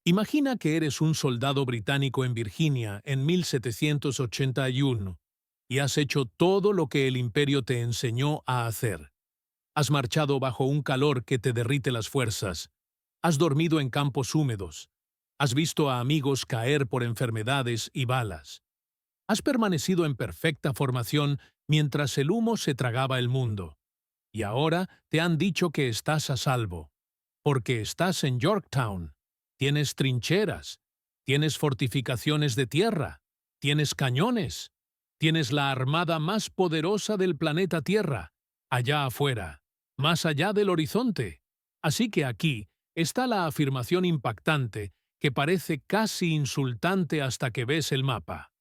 Imagina que eres un soldado británico en Virginia en 1781 y has hecho todo lo que el imperio te enseñó a hacer. Has marchado bajo un calor que te derrite las fuerzas. Has dormido en campos húmedos. Has visto a amigos caer por enfermedades y balas. Has permanecido en perfecta formación mientras el humo se tragaba el mundo. Y ahora te han dicho que estás a salvo, porque estás en Yorktown. Tienes trincheras, tienes fortificaciones de tierra, tienes cañones, tienes la armada más poderosa del planeta Tierra, allá afuera, más allá del horizonte. Así que aquí está la afirmación impactante que parece casi insultante hasta que ves el mapa.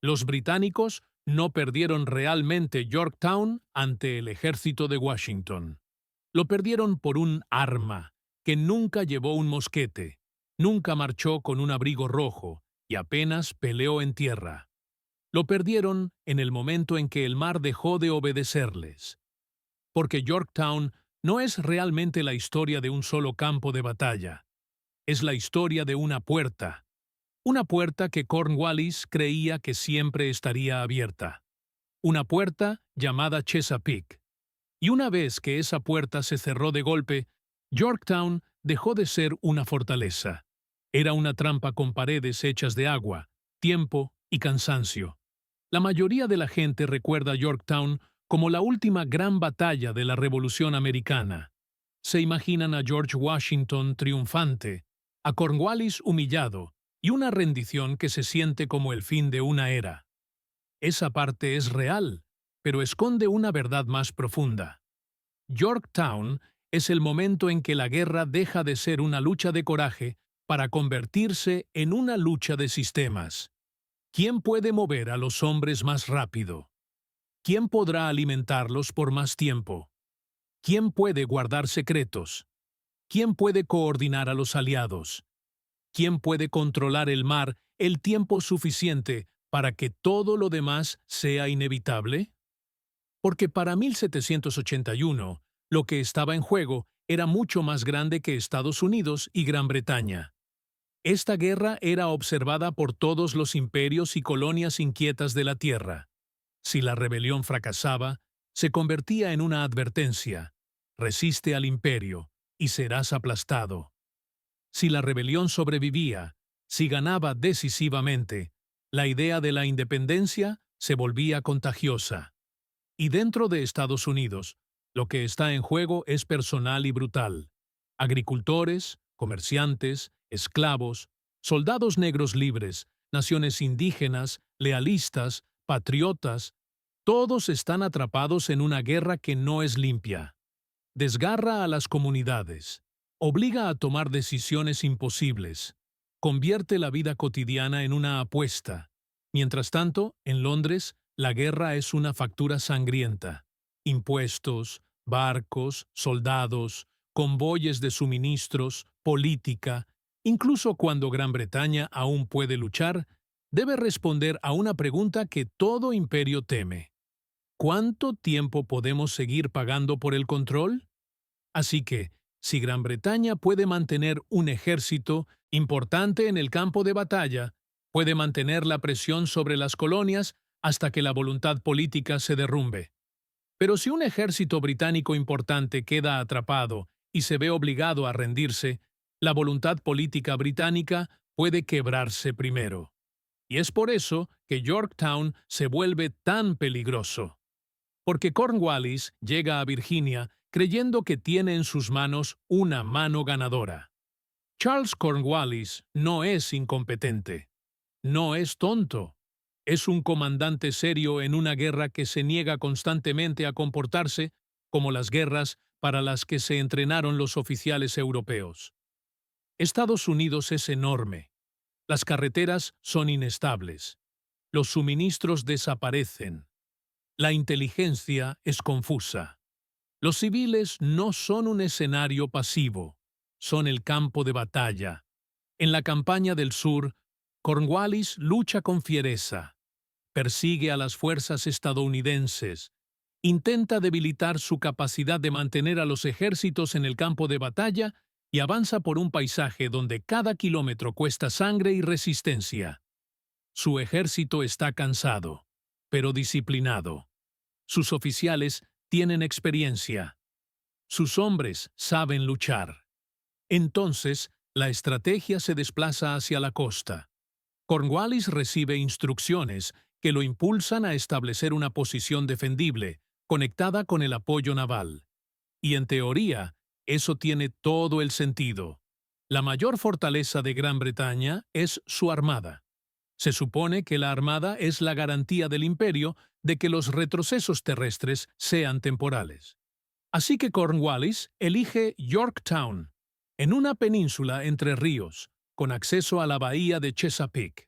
Los británicos no perdieron realmente Yorktown ante el ejército de Washington. Lo perdieron por un arma, que nunca llevó un mosquete, nunca marchó con un abrigo rojo y apenas peleó en tierra. Lo perdieron en el momento en que el mar dejó de obedecerles. Porque Yorktown no es realmente la historia de un solo campo de batalla. Es la historia de una puerta que Cornwallis creía que siempre estaría abierta. Una puerta llamada Chesapeake. Y una vez que esa puerta se cerró de golpe, Yorktown dejó de ser una fortaleza. Era una trampa con paredes hechas de agua, tiempo y cansancio. La mayoría de la gente recuerda Yorktown como la última gran batalla de la Revolución Americana. Se imaginan a George Washington triunfante, a Cornwallis humillado y una rendición que se siente como el fin de una era. Esa parte es real, pero esconde una verdad más profunda. Yorktown es el momento en que la guerra deja de ser una lucha de coraje para convertirse en una lucha de sistemas. ¿Quién puede mover a los hombres más rápido? ¿Quién podrá alimentarlos por más tiempo? ¿Quién puede guardar secretos? ¿Quién puede coordinar a los aliados? ¿Quién puede controlar el mar el tiempo suficiente para que todo lo demás sea inevitable? Porque para 1781, lo que estaba en juego era mucho más grande que Estados Unidos y Gran Bretaña. Esta guerra era observada por todos los imperios y colonias inquietas de la Tierra. Si la rebelión fracasaba, se convertía en una advertencia: resiste al imperio y serás aplastado. Si la rebelión sobrevivía, si ganaba decisivamente, la idea de la independencia se volvía contagiosa. Y dentro de Estados Unidos, lo que está en juego es personal y brutal. Agricultores, comerciantes, esclavos, soldados negros libres, naciones indígenas, lealistas, patriotas, todos están atrapados en una guerra que no es limpia. Desgarra a las comunidades, obliga a tomar decisiones imposibles, convierte la vida cotidiana en una apuesta. Mientras tanto, en Londres, la guerra es una factura sangrienta. Impuestos, barcos, soldados, convoyes de suministros, política. Incluso cuando Gran Bretaña aún puede luchar, debe responder a una pregunta que todo imperio teme: ¿cuánto tiempo podemos seguir pagando por el control? Así que, si Gran Bretaña puede mantener un ejército importante en el campo de batalla, puede mantener la presión sobre las colonias hasta que la voluntad política se derrumbe. Pero si un ejército británico importante queda atrapado y se ve obligado a rendirse, la voluntad política británica puede quebrarse primero. Y es por eso que Yorktown se vuelve tan peligroso. Porque Cornwallis llega a Virginia creyendo que tiene en sus manos una mano ganadora. Charles Cornwallis no es incompetente, no es tonto. Es un comandante serio en una guerra que se niega constantemente a comportarse como las guerras para las que se entrenaron los oficiales europeos. Estados Unidos es enorme. Las carreteras son inestables. Los suministros desaparecen. La inteligencia es confusa. Los civiles no son un escenario pasivo, son el campo de batalla. En la campaña del sur, Cornwallis lucha con fiereza, persigue a las fuerzas estadounidenses, intenta debilitar su capacidad de mantener a los ejércitos en el campo de batalla y avanza por un paisaje donde cada kilómetro cuesta sangre y resistencia. Su ejército está cansado, pero disciplinado. Sus oficiales tienen experiencia. Sus hombres saben luchar. Entonces, la estrategia se desplaza hacia la costa. Cornwallis recibe instrucciones que lo impulsan a establecer una posición defendible, conectada con el apoyo naval. Y en teoría, eso tiene todo el sentido. La mayor fortaleza de Gran Bretaña es su armada. Se supone que la armada es la garantía del imperio de que los retrocesos terrestres sean temporales. Así que Cornwallis elige Yorktown, en una península entre ríos, con acceso a la bahía de Chesapeake.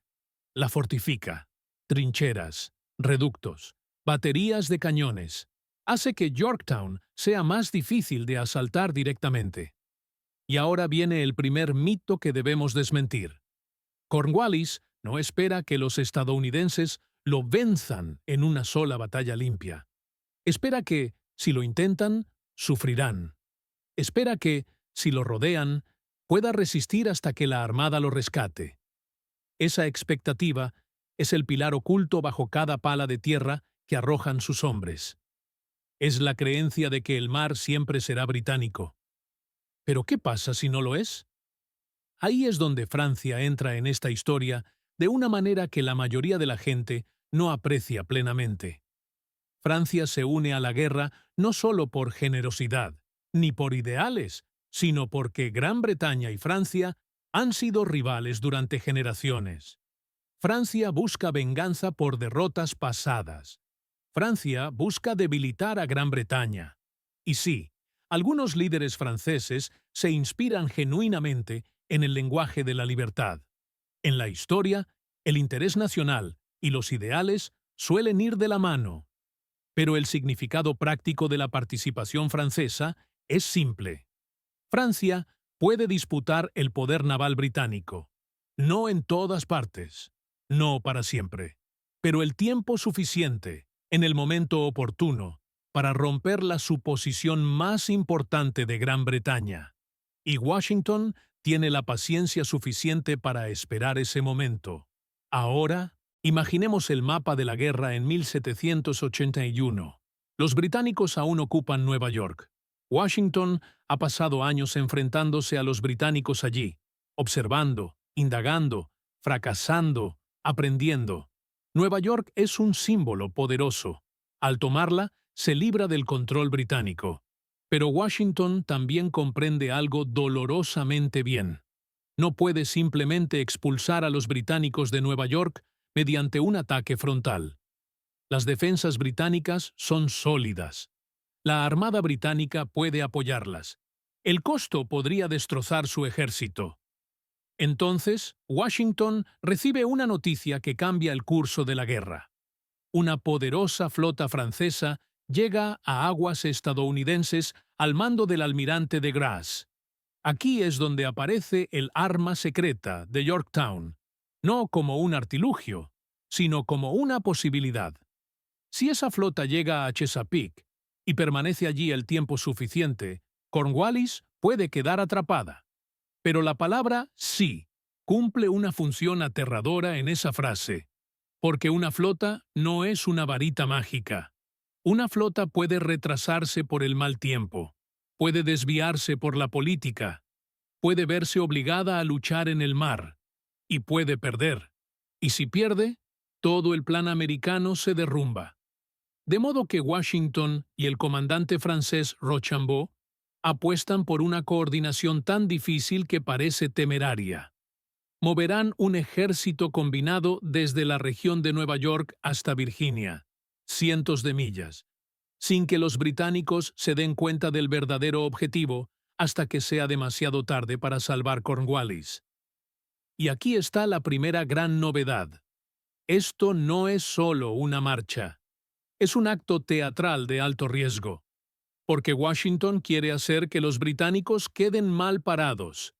La fortifica. Trincheras, reductos, baterías de cañones. Hace que Yorktown sea más difícil de asaltar directamente. Y ahora viene el primer mito que debemos desmentir. Cornwallis no espera que los estadounidenses lo venzan en una sola batalla limpia. Espera que, si lo intentan, sufrirán. Espera que, si lo rodean, pueda resistir hasta que la armada lo rescate. Esa expectativa es el pilar oculto bajo cada pala de tierra que arrojan sus hombres. Es la creencia de que el mar siempre será británico. ¿Pero qué pasa si no lo es? Ahí es donde Francia entra en esta historia de una manera que la mayoría de la gente no aprecia plenamente. Francia se une a la guerra no solo por generosidad, ni por ideales, sino porque Gran Bretaña y Francia han sido rivales durante generaciones. Francia busca venganza por derrotas pasadas. Francia busca debilitar a Gran Bretaña. Y sí, algunos líderes franceses se inspiran genuinamente en el lenguaje de la libertad. En la historia, el interés nacional y los ideales suelen ir de la mano. Pero el significado práctico de la participación francesa es simple. Francia puede disputar el poder naval británico. No en todas partes, no para siempre, pero el tiempo suficiente, en el momento oportuno, para romper la suposición más importante de Gran Bretaña. Y Washington tiene la paciencia suficiente para esperar ese momento. Ahora, imaginemos el mapa de la guerra en 1781. Los británicos aún ocupan Nueva York. Washington ha pasado años enfrentándose a los británicos allí, observando, indagando, fracasando, aprendiendo. Nueva York es un símbolo poderoso. Al tomarla, se libra del control británico. Pero Washington también comprende algo dolorosamente bien. No puede simplemente expulsar a los británicos de Nueva York mediante un ataque frontal. Las defensas británicas son sólidas. La Armada británica puede apoyarlas. El costo podría destrozar su ejército. Entonces, Washington recibe una noticia que cambia el curso de la guerra. Una poderosa flota francesa llega a aguas estadounidenses al mando del almirante de Grasse. Aquí es donde aparece el arma secreta de Yorktown, no como un artilugio, sino como una posibilidad. Si esa flota llega a Chesapeake y permanece allí el tiempo suficiente, Cornwallis puede quedar atrapada. Pero la palabra sí cumple una función aterradora en esa frase, porque una flota no es una varita mágica. Una flota puede retrasarse por el mal tiempo, puede desviarse por la política, puede verse obligada a luchar en el mar, y puede perder. Y si pierde, todo el plan americano se derrumba. De modo que Washington y el comandante francés Rochambeau apuestan por una coordinación tan difícil que parece temeraria. Moverán un ejército combinado desde la región de Nueva York hasta Virginia, cientos de millas, sin que los británicos se den cuenta del verdadero objetivo hasta que sea demasiado tarde para salvar Cornwallis. Y aquí está la primera gran novedad. Esto no es solo una marcha. Es un acto teatral de alto riesgo, porque Washington quiere hacer que los británicos queden mal parados.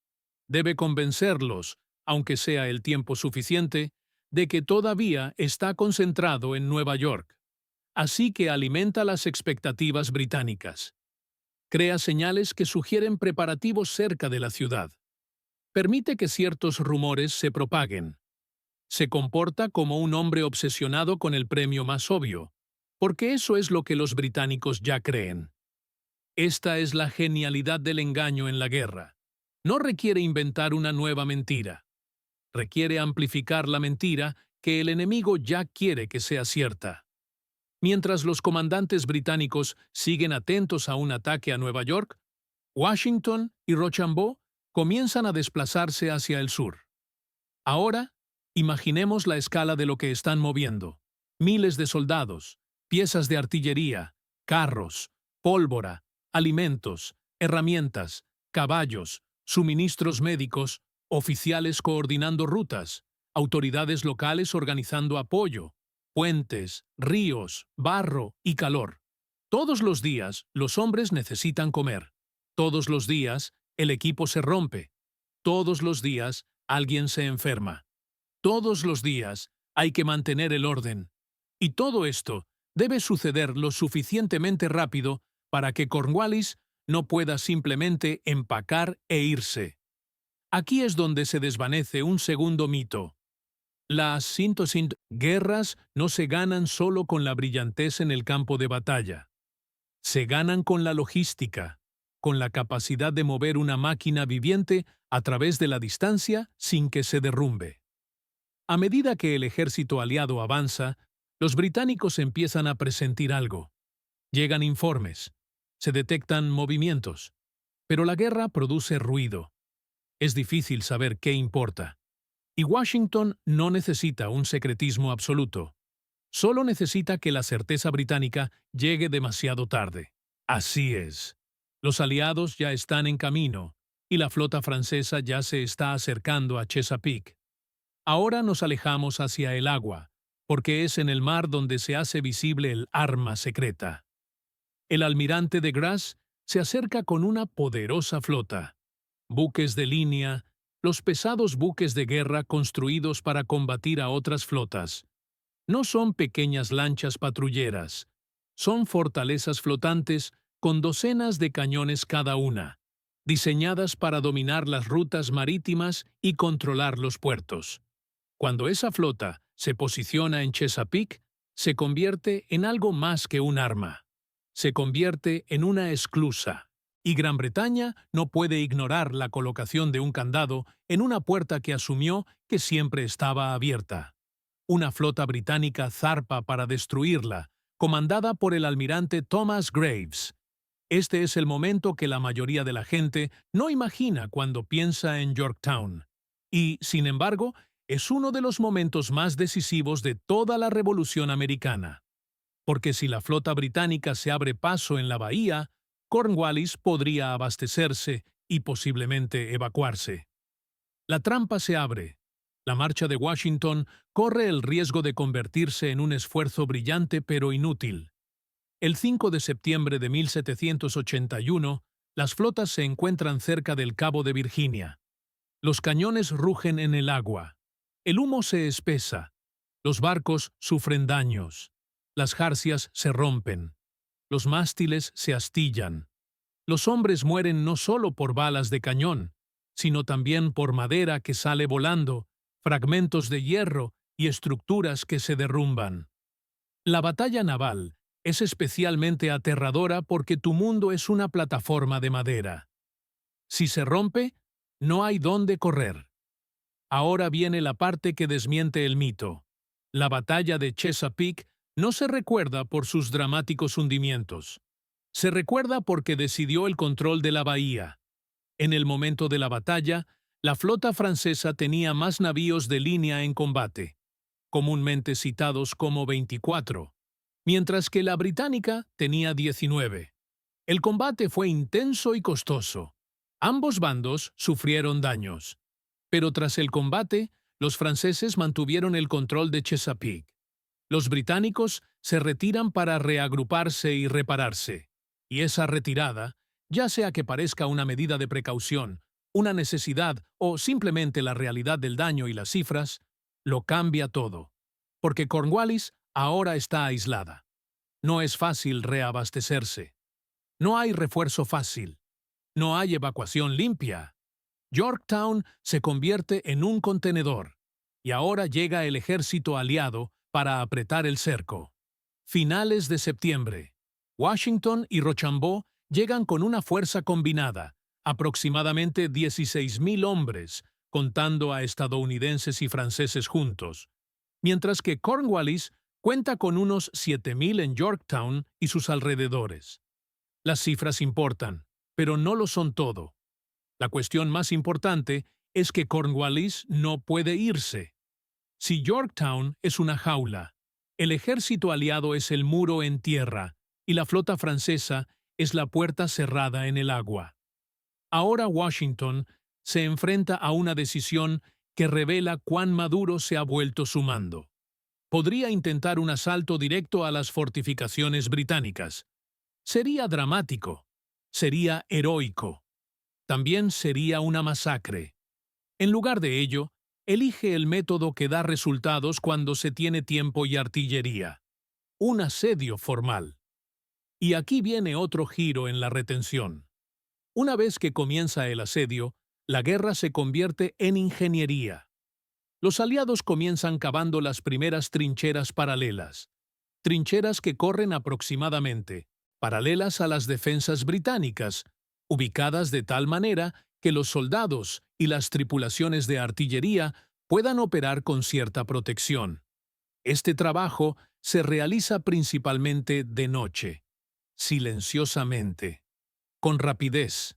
Debe convencerlos, aunque sea el tiempo suficiente, de que todavía está concentrado en Nueva York. Así que alimenta las expectativas británicas. Crea señales que sugieren preparativos cerca de la ciudad. Permite que ciertos rumores se propaguen. Se comporta como un hombre obsesionado con el premio más obvio, porque eso es lo que los británicos ya creen. Esta es la genialidad del engaño en la guerra. No requiere inventar una nueva mentira. Requiere amplificar la mentira que el enemigo ya quiere que sea cierta. Mientras los comandantes británicos siguen atentos a un ataque a Nueva York, Washington y Rochambeau comienzan a desplazarse hacia el sur. Ahora, imaginemos la escala de lo que están moviendo. Miles de soldados, piezas de artillería, carros, pólvora, alimentos, herramientas, caballos, suministros médicos, oficiales coordinando rutas, autoridades locales organizando apoyo, puentes, ríos, barro y calor. Todos los días, los hombres necesitan comer. Todos los días, el equipo se rompe. Todos los días, alguien se enferma. Todos los días, hay que mantener el orden. Y todo esto debe suceder lo suficientemente rápido para que Cornwallis no pueda simplemente empacar e irse. Aquí es donde se desvanece un segundo mito. Las guerras no se ganan solo con la brillantez en el campo de batalla. Se ganan con la logística, con la capacidad de mover una máquina viviente a través de la distancia sin que se derrumbe. A medida que el ejército aliado avanza, los británicos empiezan a presentir algo. Llegan informes, se detectan movimientos, pero la guerra produce ruido. Es difícil saber qué importa. Y Washington no necesita un secretismo absoluto. Solo necesita que la certeza británica llegue demasiado tarde. Así es. Los aliados ya están en camino, y la flota francesa ya se está acercando a Chesapeake. Ahora nos alejamos hacia el agua, porque es en el mar donde se hace visible el arma secreta. El almirante de Grasse se acerca con una poderosa flota. Buques de línea, los pesados buques de guerra construidos para combatir a otras flotas. No son pequeñas lanchas patrulleras, son fortalezas flotantes con docenas de cañones cada una, diseñadas para dominar las rutas marítimas y controlar los puertos. Cuando esa flota se posiciona en Chesapeake, se convierte en algo más que un arma. Se convierte en una esclusa, y Gran Bretaña no puede ignorar la colocación de un candado en una puerta que asumió que siempre estaba abierta. Una flota británica zarpa para destruirla, comandada por el almirante Thomas Graves. Este es el momento que la mayoría de la gente no imagina cuando piensa en Yorktown. Y, sin embargo, es uno de los momentos más decisivos de toda la Revolución Americana. Porque si la flota británica se abre paso en la bahía, Cornwallis podría abastecerse y posiblemente evacuarse. La trampa se abre. La marcha de Washington corre el riesgo de convertirse en un esfuerzo brillante pero inútil. El 5 de septiembre de 1781, las flotas se encuentran cerca del Cabo de Virginia. Los cañones rugen en el agua. El humo se espesa. Los barcos sufren daños. Las jarcias se rompen. Los mástiles se astillan. Los hombres mueren no solo por balas de cañón, sino también por madera que sale volando, fragmentos de hierro y estructuras que se derrumban. La batalla naval es especialmente aterradora porque tu mundo es una plataforma de madera. Si se rompe, no hay dónde correr. Ahora viene la parte que desmiente el mito. La batalla de Chesapeake no se recuerda por sus dramáticos hundimientos. Se recuerda porque decidió el control de la bahía. En el momento de la batalla, la flota francesa tenía más navíos de línea en combate, comúnmente citados como 24, mientras que la británica tenía 19. El combate fue intenso y costoso. Ambos bandos sufrieron daños. Pero tras el combate, los franceses mantuvieron el control de Chesapeake. Los británicos se retiran para reagruparse y repararse. Y esa retirada, ya sea que parezca una medida de precaución, una necesidad o simplemente la realidad del daño y las cifras, lo cambia todo. Porque Cornwallis ahora está aislada. No es fácil reabastecerse. No hay refuerzo fácil. No hay evacuación limpia. Yorktown se convierte en un contenedor, y ahora llega el ejército aliado para apretar el cerco. Finales de septiembre. Washington y Rochambeau llegan con una fuerza combinada, aproximadamente 16,000 hombres, contando a estadounidenses y franceses juntos, mientras que Cornwallis cuenta con unos 7,000 en Yorktown y sus alrededores. Las cifras importan, pero no lo son todo. La cuestión más importante es que Cornwallis no puede irse. Si Yorktown es una jaula, el ejército aliado es el muro en tierra y la flota francesa es la puerta cerrada en el agua. Ahora Washington se enfrenta a una decisión que revela cuán maduro se ha vuelto su mando. Podría intentar un asalto directo a las fortificaciones británicas. Sería dramático. Sería heroico. También sería una masacre. En lugar de ello, elige el método que da resultados cuando se tiene tiempo y artillería. Un asedio formal. Y aquí viene otro giro en la retención. Una vez que comienza el asedio, la guerra se convierte en ingeniería. Los aliados comienzan cavando las primeras trincheras paralelas. Trincheras que corren aproximadamente, paralelas a las defensas británicas, ubicadas de tal manera que los soldados y las tripulaciones de artillería puedan operar con cierta protección. Este trabajo se realiza principalmente de noche, silenciosamente, con rapidez.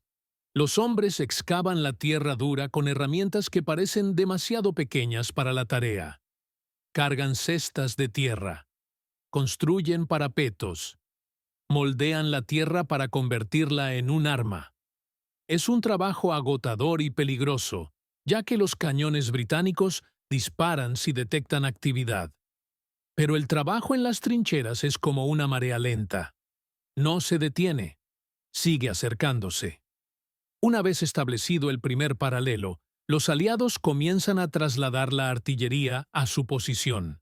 Los hombres excavan la tierra dura con herramientas que parecen demasiado pequeñas para la tarea. Cargan cestas de tierra, construyen parapetos, moldean la tierra para convertirla en un arma. Es un trabajo agotador y peligroso, ya que los cañones británicos disparan si detectan actividad. Pero el trabajo en las trincheras es como una marea lenta. No se detiene, sigue acercándose. Una vez establecido el primer paralelo, los aliados comienzan a trasladar la artillería a su posición.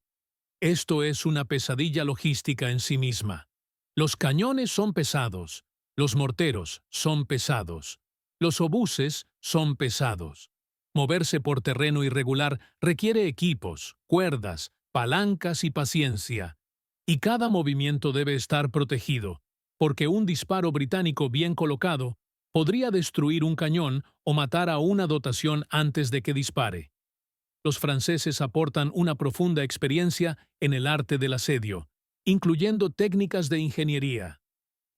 Esto es una pesadilla logística en sí misma. Los cañones son pesados, los morteros son pesados, los obuses son pesados. Moverse por terreno irregular requiere equipos, cuerdas, palancas y paciencia. Y cada movimiento debe estar protegido, porque un disparo británico bien colocado podría destruir un cañón o matar a una dotación antes de que dispare. Los franceses aportan una profunda experiencia en el arte del asedio, incluyendo técnicas de ingeniería,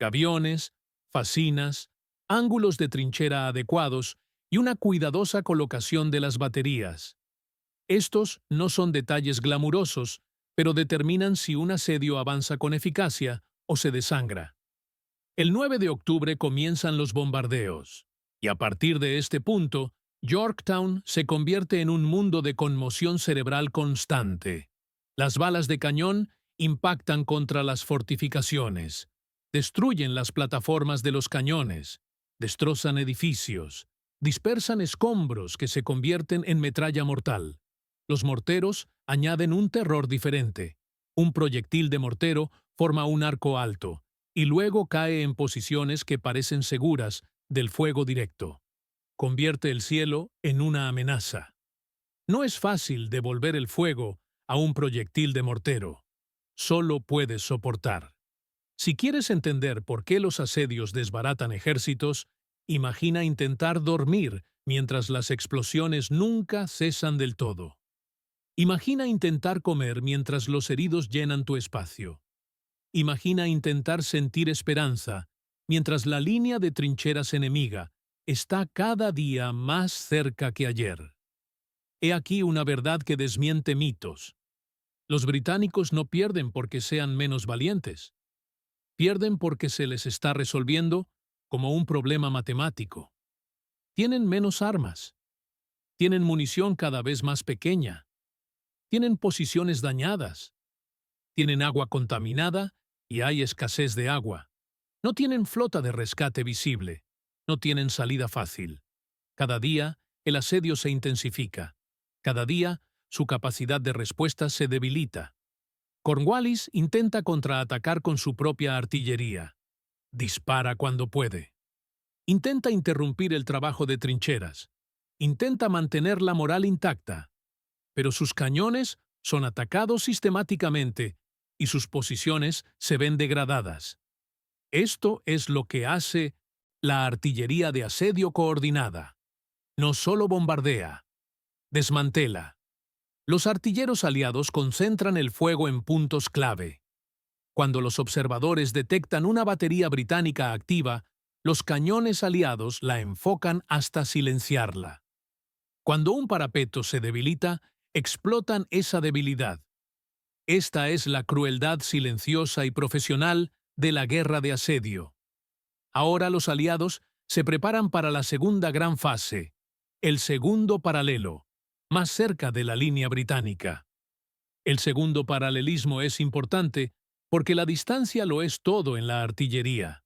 gaviones, fascinas, ángulos de trinchera adecuados y una cuidadosa colocación de las baterías. Estos no son detalles glamurosos, pero determinan si un asedio avanza con eficacia o se desangra. El 9 de octubre comienzan los bombardeos, y a partir de este punto, Yorktown se convierte en un mundo de conmoción cerebral constante. Las balas de cañón impactan contra las fortificaciones, destruyen las plataformas de los cañones, destrozan edificios, dispersan escombros que se convierten en metralla mortal. Los morteros añaden un terror diferente. Un proyectil de mortero forma un arco alto, y luego cae en posiciones que parecen seguras del fuego directo. Convierte el cielo en una amenaza. No es fácil devolver el fuego a un proyectil de mortero. Solo puedes soportar. Si quieres entender por qué los asedios desbaratan ejércitos, imagina intentar dormir mientras las explosiones nunca cesan del todo. Imagina intentar comer mientras los heridos llenan tu espacio. Imagina intentar sentir esperanza mientras la línea de trincheras enemiga está cada día más cerca que ayer. He aquí una verdad que desmiente mitos. Los británicos no pierden porque sean menos valientes. Pierden porque se les está resolviendo como un problema matemático. Tienen menos armas. Tienen munición cada vez más pequeña. Tienen posiciones dañadas. Tienen agua contaminada y hay escasez de agua. No tienen flota de rescate visible. No tienen salida fácil. Cada día, el asedio se intensifica. Cada día, su capacidad de respuesta se debilita. Cornwallis intenta contraatacar con su propia artillería. dispara cuando puede. Intenta interrumpir el trabajo de trincheras. Intenta mantener la moral intacta. Pero sus cañones son atacados sistemáticamente y sus posiciones se ven degradadas. Esto es lo que hace la artillería de asedio coordinada. No solo bombardea, desmantela. Los artilleros aliados concentran el fuego en puntos clave. Cuando los observadores detectan una batería británica activa, los cañones aliados la enfocan hasta silenciarla. Cuando un parapeto se debilita, explotan esa debilidad. Esta es la crueldad silenciosa y profesional de la guerra de asedio. Ahora los aliados se preparan para la segunda gran fase, el segundo paralelo, más cerca de la línea británica. El segundo paralelismo es importante porque la distancia lo es todo en la artillería.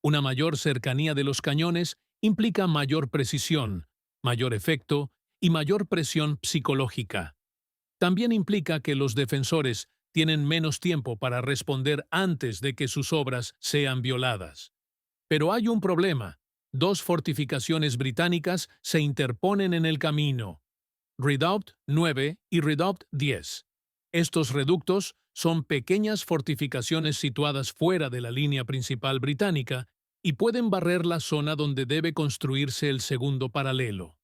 Una mayor cercanía de los cañones implica mayor precisión, mayor efecto y mayor presión psicológica. También implica que los defensores tienen menos tiempo para responder antes de que sus obras sean violadas. Pero hay un problema. Dos fortificaciones británicas se interponen en el camino. Redoubt 9 y Redoubt 10. Estos reductos son pequeñas fortificaciones situadas fuera de la línea principal británica y pueden barrer la zona donde debe construirse el segundo paralelo.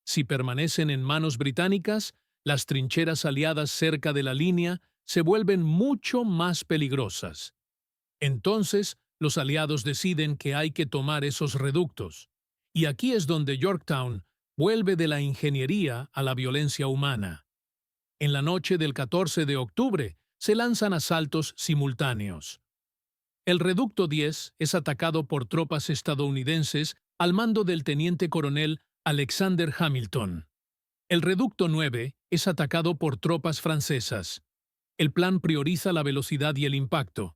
Si permanecen en manos británicas, las trincheras aliadas cerca de la línea se vuelven mucho más peligrosas. Entonces, los aliados deciden que hay que tomar esos reductos. Y aquí es donde Yorktown vuelve de la ingeniería a la violencia humana. En la noche del 14 de octubre se lanzan asaltos simultáneos. El reducto 10 es atacado por tropas estadounidenses al mando del teniente coronel Alexander Hamilton. El reducto 9 es atacado por tropas francesas. El plan prioriza la velocidad y el impacto,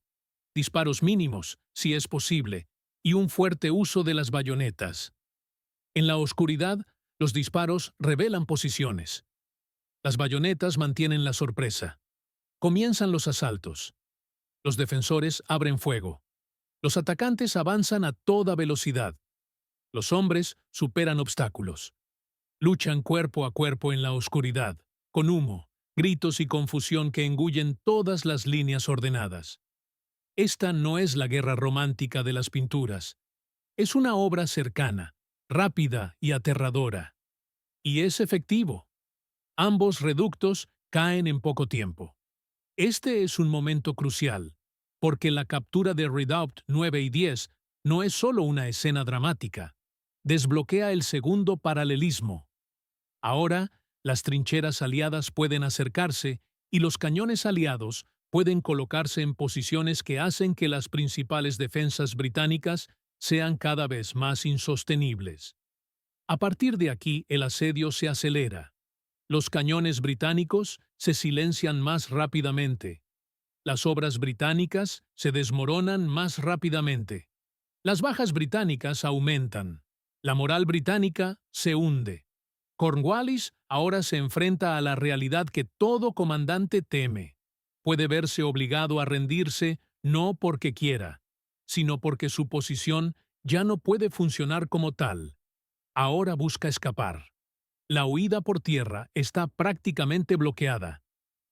disparos mínimos, si es posible, y un fuerte uso de las bayonetas. En la oscuridad, los disparos revelan posiciones. Las bayonetas mantienen la sorpresa. Comienzan los asaltos. Los defensores abren fuego. Los atacantes avanzan a toda velocidad. Los hombres superan obstáculos. Luchan cuerpo a cuerpo en la oscuridad, con humo, gritos y confusión que engullen todas las líneas ordenadas. Esta no es la guerra romántica de las pinturas. Es una obra cercana, rápida y aterradora. Y es efectivo. Ambos reductos caen en poco tiempo. Este es un momento crucial, porque la captura de Redoubt 9 y 10 no es solo una escena dramática. Desbloquea el segundo paralelismo. Ahora, las trincheras aliadas pueden acercarse y los cañones aliados pueden colocarse en posiciones que hacen que las principales defensas británicas sean cada vez más insostenibles. A partir de aquí, el asedio se acelera. Los cañones británicos se silencian más rápidamente. Las obras británicas se desmoronan más rápidamente. Las bajas británicas aumentan. La moral británica se hunde. Cornwallis ahora se enfrenta a la realidad que todo comandante teme. Puede verse obligado a rendirse no porque quiera, sino porque su posición ya no puede funcionar como tal. Ahora busca escapar. La huida por tierra está prácticamente bloqueada.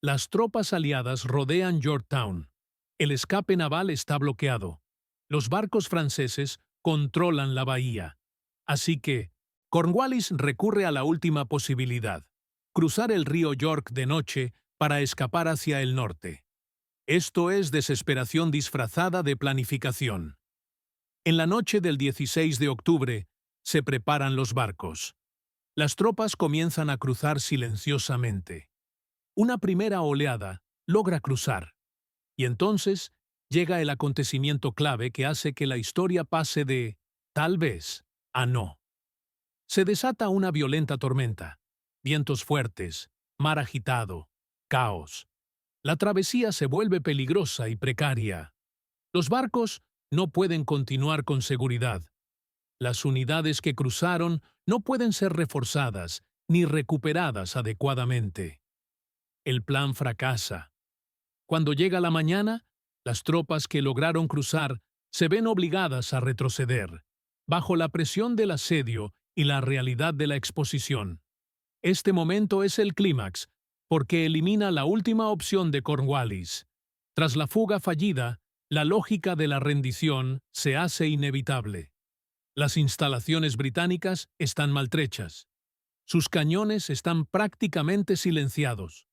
Las tropas aliadas rodean Yorktown. El escape naval está bloqueado. Los barcos franceses controlan la bahía. Así que, Cornwallis recurre a la última posibilidad: cruzar el río York de noche para escapar hacia el norte. Esto es desesperación disfrazada de planificación. En la noche del 16 de octubre, se preparan los barcos. Las tropas comienzan a cruzar silenciosamente. Una primera oleada logra cruzar. Y entonces llega el acontecimiento clave que hace que la historia pase de tal vez a no. Se desata una violenta tormenta, vientos fuertes, mar agitado, caos. La travesía se vuelve peligrosa y precaria. Los barcos no pueden continuar con seguridad. Las unidades que cruzaron no pueden ser reforzadas ni recuperadas adecuadamente. El plan fracasa. Cuando llega la mañana, las tropas que lograron cruzar se ven obligadas a retroceder, bajo la presión del asedio y la realidad de la exposición. Este momento es el clímax, porque elimina la última opción de Cornwallis. Tras la fuga fallida, la lógica de la rendición se hace inevitable. Las instalaciones británicas están maltrechas. Sus cañones están prácticamente silenciados.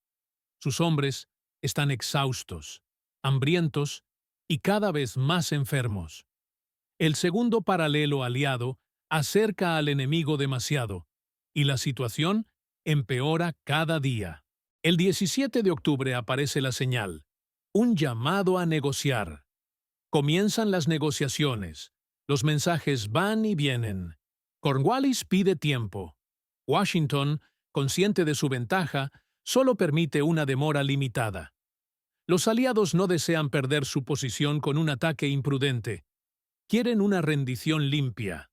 Sus hombres están exhaustos, hambrientos y cada vez más enfermos. El segundo paralelo aliado acerca al enemigo demasiado, y la situación empeora cada día. El 17 de octubre aparece la señal, un llamado a negociar. Comienzan las negociaciones. Los mensajes van y vienen. Cornwallis pide tiempo. Washington, consciente de su ventaja, solo permite una demora limitada. Los aliados no desean perder su posición con un ataque imprudente. Quieren una rendición limpia.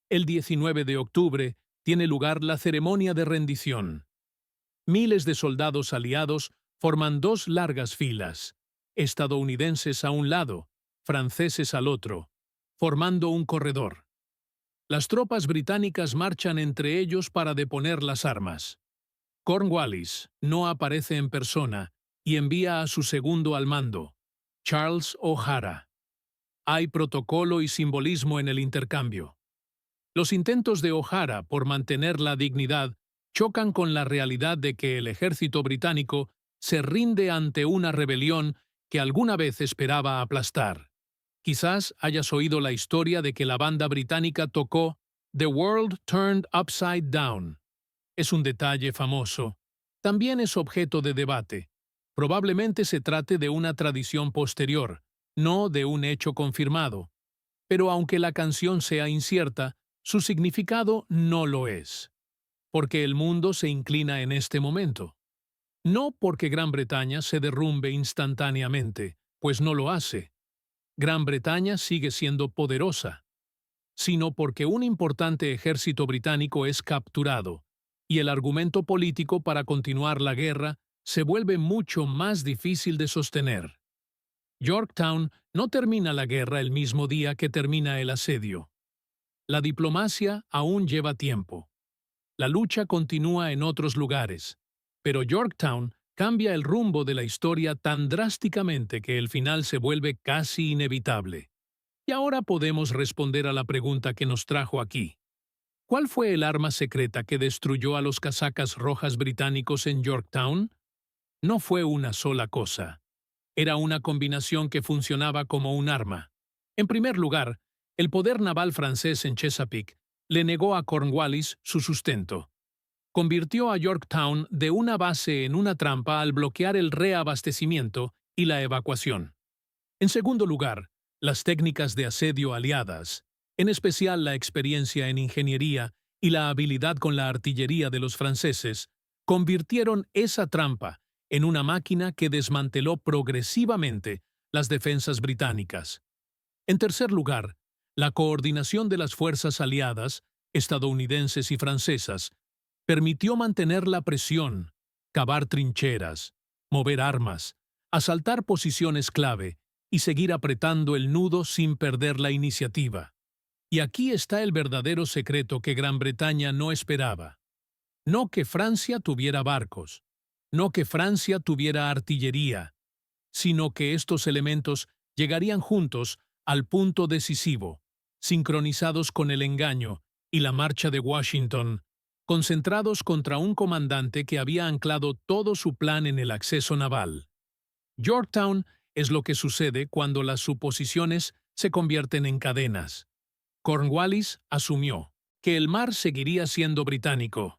El 19 de octubre tiene lugar la ceremonia de rendición. Miles de soldados aliados forman dos largas filas, estadounidenses a un lado, franceses al otro, formando un corredor. Las tropas británicas marchan entre ellos para deponer las armas. Cornwallis no aparece en persona y envía a su segundo al mando, Charles O'Hara. Hay protocolo y simbolismo en el intercambio. Los intentos de O'Hara por mantener la dignidad chocan con la realidad de que el ejército británico se rinde ante una rebelión que alguna vez esperaba aplastar. Quizás hayas oído la historia de que la banda británica tocó The World Turned Upside Down. Es un detalle famoso. También es objeto de debate. Probablemente se trate de una tradición posterior, no de un hecho confirmado. Pero aunque la canción sea incierta, su significado no lo es. Porque el mundo se inclina en este momento. No porque Gran Bretaña se derrumbe instantáneamente, pues no lo hace. Gran Bretaña sigue siendo poderosa, sino porque un importante ejército británico es capturado, y el argumento político para continuar la guerra se vuelve mucho más difícil de sostener. Yorktown no termina la guerra el mismo día que termina el asedio. La diplomacia aún lleva tiempo. La lucha continúa en otros lugares, pero Yorktown cambia el rumbo de la historia tan drásticamente que el final se vuelve casi inevitable. Y ahora podemos responder a la pregunta que nos trajo aquí. ¿Cuál fue el arma secreta que destruyó a los casacas rojas británicos en Yorktown? No fue una sola cosa. Era una combinación que funcionaba como un arma. En primer lugar, el poder naval francés en Chesapeake le negó a Cornwallis su sustento. Convirtió a Yorktown de una base en una trampa al bloquear el reabastecimiento y la evacuación. En segundo lugar, las técnicas de asedio aliadas, en especial la experiencia en ingeniería y la habilidad con la artillería de los franceses, convirtieron esa trampa en una máquina que desmanteló progresivamente las defensas británicas. En tercer lugar, la coordinación de las fuerzas aliadas, estadounidenses y francesas, permitió mantener la presión, cavar trincheras, mover armas, asaltar posiciones clave y seguir apretando el nudo sin perder la iniciativa. Y aquí está el verdadero secreto que Gran Bretaña no esperaba. No que Francia tuviera barcos, no que Francia tuviera artillería, sino que estos elementos llegarían juntos al punto decisivo, sincronizados con el engaño y la marcha de Washington, concentrados contra un comandante que había anclado todo su plan en el acceso naval. Yorktown es lo que sucede cuando las suposiciones se convierten en cadenas. Cornwallis asumió que el mar seguiría siendo británico.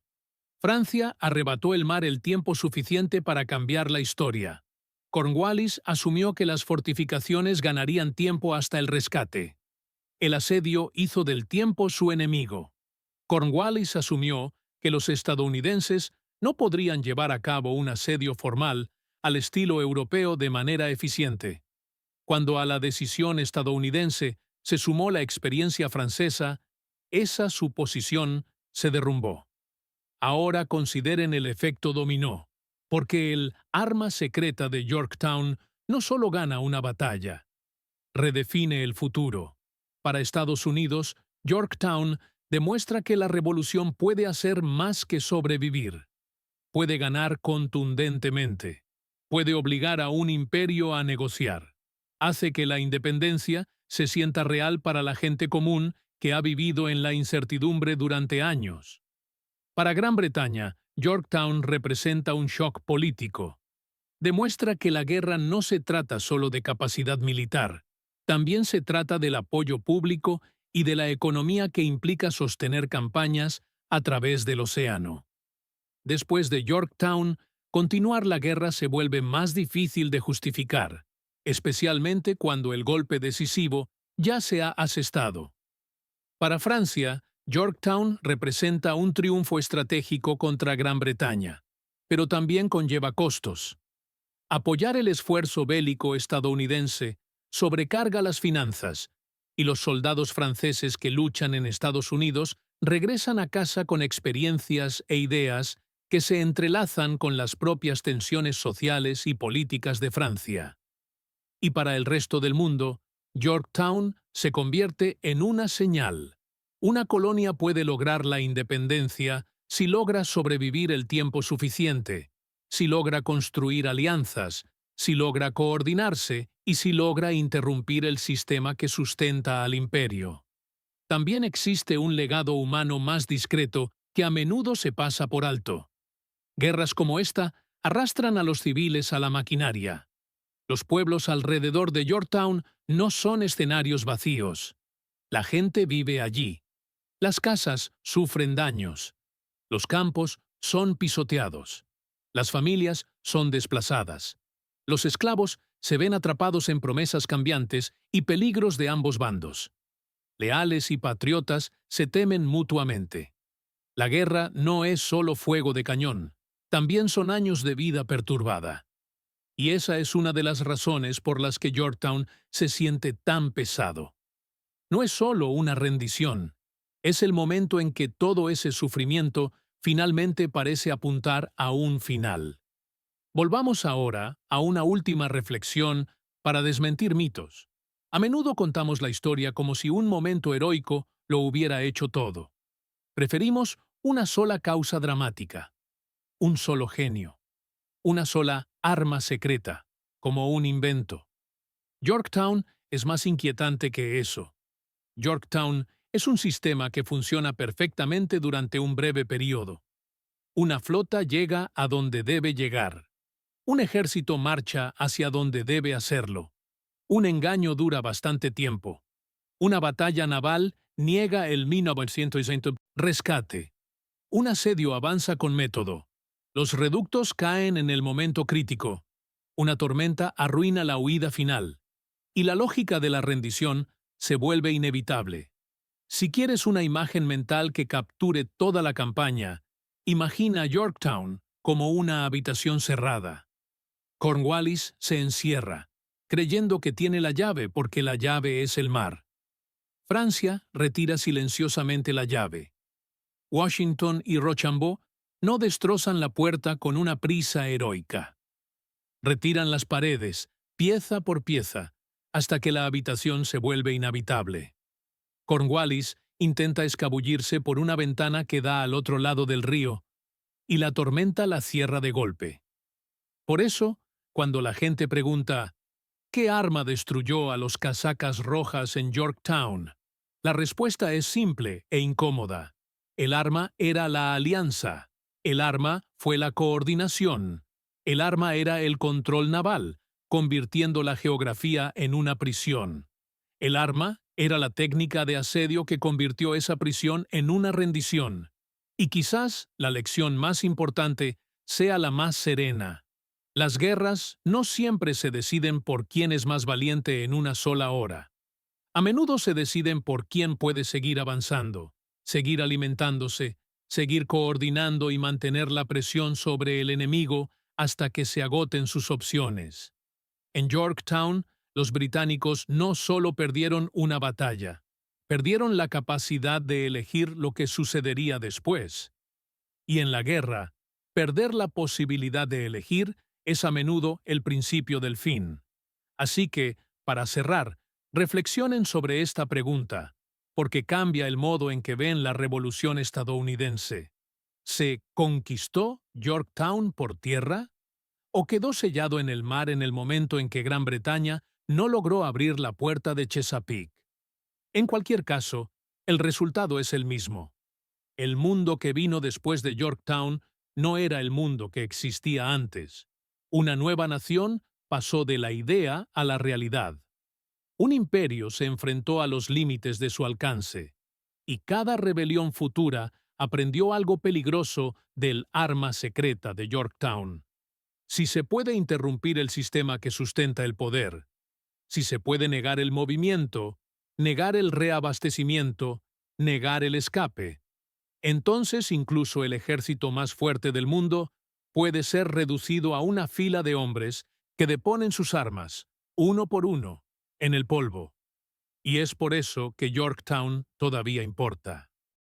Francia arrebató el mar el tiempo suficiente para cambiar la historia. Cornwallis asumió que las fortificaciones ganarían tiempo hasta el rescate. El asedio hizo del tiempo su enemigo. Cornwallis asumió que los estadounidenses no podrían llevar a cabo un asedio formal al estilo europeo de manera eficiente. Cuando a la decisión estadounidense se sumó la experiencia francesa, esa suposición se derrumbó. Ahora consideren el efecto dominó, porque el arma secreta de Yorktown no solo gana una batalla, redefine el futuro. Para Estados Unidos, Yorktown demuestra que la revolución puede hacer más que sobrevivir. Puede ganar contundentemente. Puede obligar a un imperio a negociar. Hace que la independencia se sienta real para la gente común que ha vivido en la incertidumbre durante años. Para Gran Bretaña, Yorktown representa un shock político. Demuestra que la guerra no se trata solo de capacidad militar, también se trata del apoyo público y de la economía que implica sostener campañas a través del océano. Después de Yorktown, continuar la guerra se vuelve más difícil de justificar, especialmente cuando el golpe decisivo ya se ha asestado. Para Francia, Yorktown representa un triunfo estratégico contra Gran Bretaña, pero también conlleva costos. Apoyar el esfuerzo bélico estadounidense sobrecarga las finanzas, y los soldados franceses que luchan en Estados Unidos regresan a casa con experiencias e ideas que se entrelazan con las propias tensiones sociales y políticas de Francia. Y para el resto del mundo, Yorktown se convierte en una señal. Una colonia puede lograr la independencia si logra sobrevivir el tiempo suficiente, si logra construir alianzas, si logra coordinarse y si logra interrumpir el sistema que sustenta al imperio. También existe un legado humano más discreto que a menudo se pasa por alto. Guerras como esta arrastran a los civiles a la maquinaria. Los pueblos alrededor de Yorktown no son escenarios vacíos. La gente vive allí. Las casas sufren daños. Los campos son pisoteados. Las familias son desplazadas. Los esclavos se ven atrapados en promesas cambiantes y peligros de ambos bandos. Leales y patriotas se temen mutuamente. La guerra no es solo fuego de cañón, también son años de vida perturbada. Y esa es una de las razones por las que Yorktown se siente tan pesado. No es solo una rendición, es el momento en que todo ese sufrimiento finalmente parece apuntar a un final. Volvamos ahora a una última reflexión para desmentir mitos. A menudo contamos la historia como si un momento heroico lo hubiera hecho todo. Preferimos una sola causa dramática, un solo genio, una sola arma secreta, como un invento. Yorktown es más inquietante que eso. Yorktown es un sistema que funciona perfectamente durante un breve periodo. Una flota llega a donde debe llegar. Un ejército marcha hacia donde debe hacerlo. Un engaño dura bastante tiempo. Una batalla naval niega el 1900 rescate. Un asedio avanza con método. Los reductos caen en el momento crítico. Una tormenta arruina la huida final. Y la lógica de la rendición se vuelve inevitable. Si quieres una imagen mental que capture toda la campaña, imagina Yorktown como una habitación cerrada. Cornwallis se encierra, creyendo que tiene la llave porque la llave es el mar. Francia retira silenciosamente la llave. Washington y Rochambeau no destrozan la puerta con una prisa heroica. Retiran las paredes, pieza por pieza, hasta que la habitación se vuelve inhabitable. Cornwallis intenta escabullirse por una ventana que da al otro lado del río, y la tormenta la cierra de golpe. Por eso, cuando la gente pregunta ¿qué arma destruyó a los casacas rojas en Yorktown?, la respuesta es simple e incómoda. El arma era la alianza. El arma fue la coordinación. El arma era el control naval, convirtiendo la geografía en una prisión. El arma era la técnica de asedio que convirtió esa prisión en una rendición. Y quizás la lección más importante sea la más serena. Las guerras no siempre se deciden por quién es más valiente en una sola hora. A menudo se deciden por quién puede seguir avanzando, seguir alimentándose, seguir coordinando y mantener la presión sobre el enemigo hasta que se agoten sus opciones. En Yorktown, los británicos no solo perdieron una batalla, perdieron la capacidad de elegir lo que sucedería después. Y en la guerra, perder la posibilidad de elegir es a menudo el principio del fin. Así que, para cerrar, Reflexionen sobre esta pregunta, porque cambia el modo en que ven la Revolución estadounidense. ¿Se conquistó Yorktown por tierra? ¿O quedó sellado en el mar en el momento en que Gran Bretaña no logró abrir la puerta de Chesapeake? En cualquier caso, el resultado es el mismo. El mundo que vino después de Yorktown no era el mundo que existía antes. Una nueva nación pasó de la idea a la realidad. Un imperio se enfrentó a los límites de su alcance, y cada rebelión futura aprendió algo peligroso del arma secreta de Yorktown. Si se puede interrumpir el sistema que sustenta el poder, si se puede negar el movimiento, negar el reabastecimiento, negar el escape, entonces incluso el ejército más fuerte del mundo puede ser reducido a una fila de hombres que deponen sus armas, uno por uno, en el polvo. Y es por eso que Yorktown todavía importa.